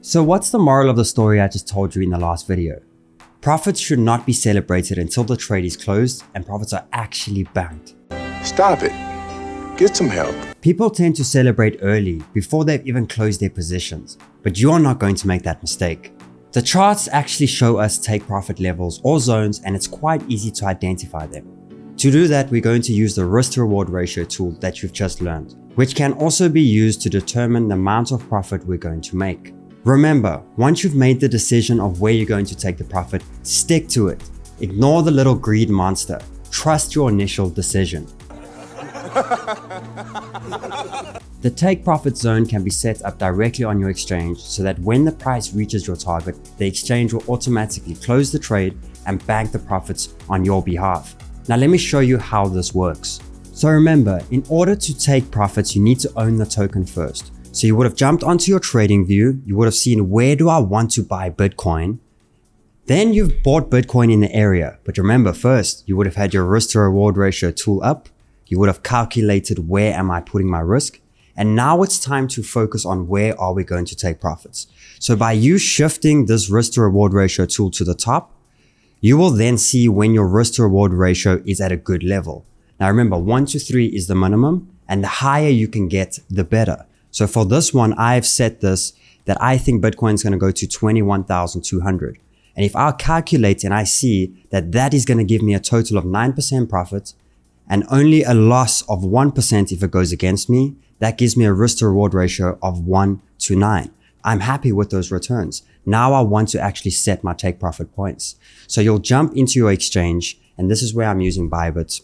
So what's the moral of the story I just told you in the last video? Profits should not be celebrated until the trade is closed and profits are actually banked. Stop it. Get some help. People tend to celebrate early before they've even closed their positions, but you are not going to make that mistake. The charts actually show us take profit levels or zones, and it's quite easy to identify them. To do that, we're going to use the risk to reward ratio tool that you've just learned, which can also be used to determine the amount of profit we're going to make. Remember, once you've made the decision of where you're going to take the profit, stick to it. Ignore the little greed monster. Trust your initial decision. The take profit zone can be set up directly on your exchange so that when the price reaches your target, the exchange will automatically close the trade and bank the profits on your behalf. Now let me show you how this works. So remember, in order to take profits, you need to own the token first. So you would have jumped onto your trading view, you would have seen where do I want to buy Bitcoin. Then you've bought Bitcoin in the area. But remember, first, you would have had your risk to reward ratio tool up. You would have calculated where am I putting my risk. And now it's time to focus on where are we going to take profits. So by you shifting this risk to reward ratio tool to the top, you will then see when your risk to reward ratio is at a good level. Now remember, 1 to 3 is the minimum, and the higher you can get, the better. So for this one, I've set this that I think Bitcoin is going to go to 21,200. And if I calculate and I see that that is going to give me a total of 9% profit and only a loss of 1% if it goes against me, that gives me a risk to reward ratio of 1 to 9. I'm happy with those returns. Now I want to actually set my take profit points. So you'll jump into your exchange, and this is where I'm using Bybit.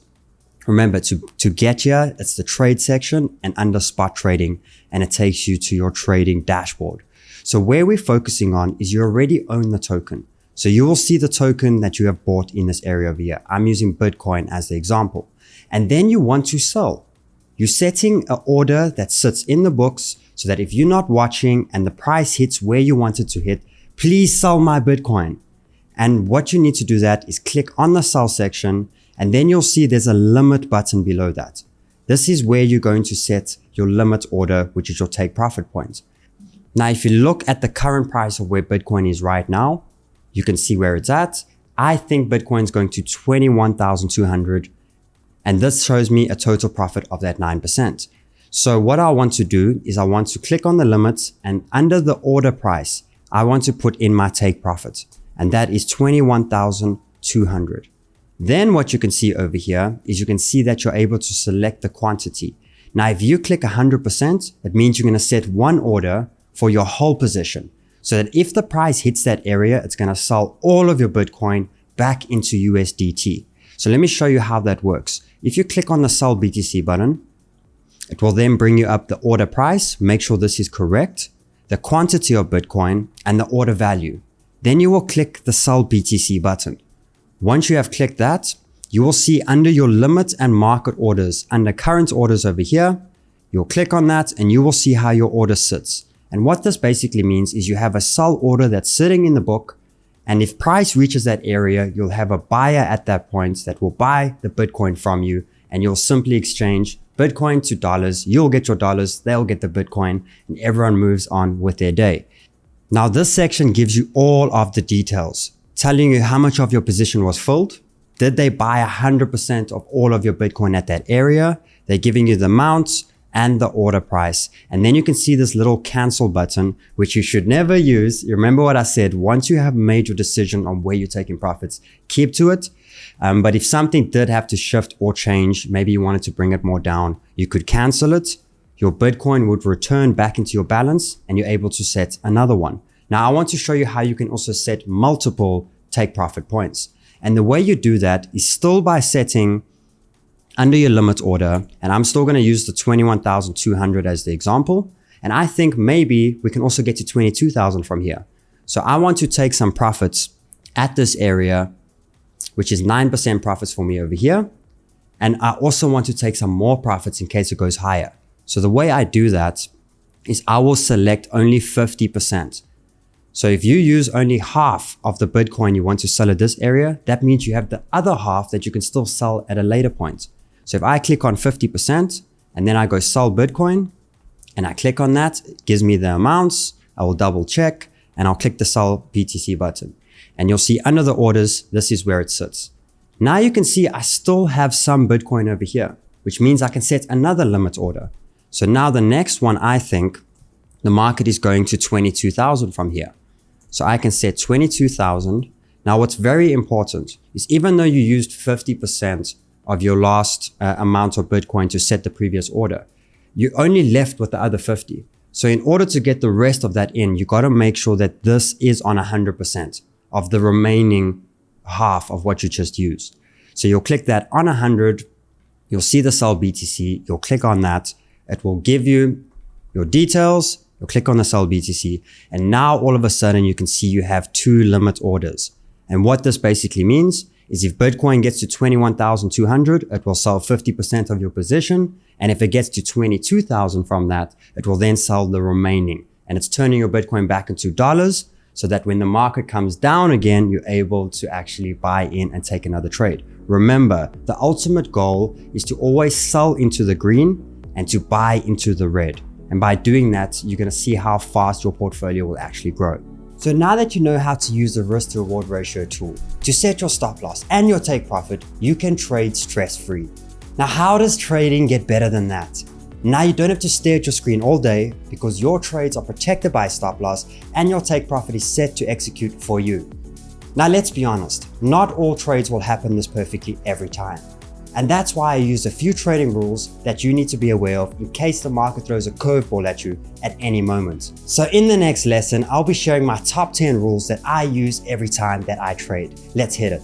Remember, to get here, it's the trade section and under spot trading, and it takes you to your trading dashboard. So where we're focusing on is you already own the token. So you will see the token that you have bought in this area over here. I'm using Bitcoin as the example. And then you want to sell. You're setting an order that sits in the books so that if you're not watching and the price hits where you want it to hit, please sell my Bitcoin. And what you need to do that is click on the sell section, and then you'll see there's a limit button below that. This is where you're going to set your limit order, which is your take profit point. Now, if you look at the current price of where Bitcoin is right now, you can see where it's at. I think Bitcoin is going to 21,200. And this shows me a total profit of that 9%. So what I want to do is I want to click on the limits, and under the order price, I want to put in my take profit. And that is 21,200. Then what you can see over here is you can see that you're able to select the quantity. Now, if you click 100%, it means you're going to set one order for your whole position. So that if the price hits that area, it's going to sell all of your Bitcoin back into USDT. So let me show you how that works. If you click on the sell BTC button, it will then bring you up the order price. Make sure this is correct, the quantity of Bitcoin, and the order value. Then you will click the sell BTC button. Once you have clicked that, you will see under your limit and market orders, under current orders over here, you'll click on that and you will see how your order sits. And what this basically means is you have a sell order that's sitting in the book. And if price reaches that area, you'll have a buyer at that point that will buy the Bitcoin from you, and you'll simply exchange Bitcoin to dollars. You'll get your dollars, they'll get the Bitcoin, and everyone moves on with their day. Now, this section gives you all of the details, telling you how much of your position was filled. Did they buy 100% of all of your Bitcoin at that area? They're giving you the amounts and the order price. And then you can see this little cancel button, which you should never use. You remember what I said, once you have made your decision on where you're taking profits, keep to it. But if something did have to shift or change, maybe you wanted to bring it more down, you could cancel it. Your Bitcoin would return back into your balance and you're able to set another one. Now, I want to show you how you can also set multiple take profit points. And the way you do that is still by setting under your limit order, and I'm still going to use the 21,200 as the example. And I think maybe we can also get to 22,000 from here. So I want to take some profits at this area, which is 9% profits for me over here. And I also want to take some more profits in case it goes higher. So the way I do that is I will select only 50%. So if you use only half of the Bitcoin you want to sell at this area, that means you have the other half that you can still sell at a later point. So if I click on 50% and then I go sell Bitcoin and I click on that, it gives me the amounts. I will double check and I'll click the sell BTC button. And you'll see under the orders, this is where it sits. Now you can see I still have some Bitcoin over here, which means I can set another limit order. So now the next one, I think the market is going to 22,000 from here. So I can set 22,000. Now what's very important is even though you used 50% of your last amount of Bitcoin to set the previous order, you only left with the other 50. So in order to get the rest of that in, you got to make sure that this is on 100% of the remaining half of what you just used. So you'll click that on 100, you'll see the sell BTC, you'll click on that, it will give you your details, you'll click on the sell BTC, and now all of a sudden you can see you have 2 limit orders. And what this basically means is if Bitcoin gets to 21,200, it will sell 50% of your position. And if it gets to 22,000 from that, it will then sell the remaining. And it's turning your Bitcoin back into dollars so that when the market comes down again, you're able to actually buy in and take another trade. Remember, the ultimate goal is to always sell into the green and to buy into the red. And by doing that, you're going to see how fast your portfolio will actually grow. So now that you know how to use the risk to reward ratio tool to set your stop loss and your take profit, you can trade stress-free. Now, how does trading get better than that? Now you don't have to stare at your screen all day because your trades are protected by stop loss and your take profit is set to execute for you. Now let's be honest, not all trades will happen this perfectly every time. And that's why I use a few trading rules that you need to be aware of in case the market throws a curveball at you at any moment. So in the next lesson, I'll be sharing my top 10 rules that I use every time that I trade. Let's hit it.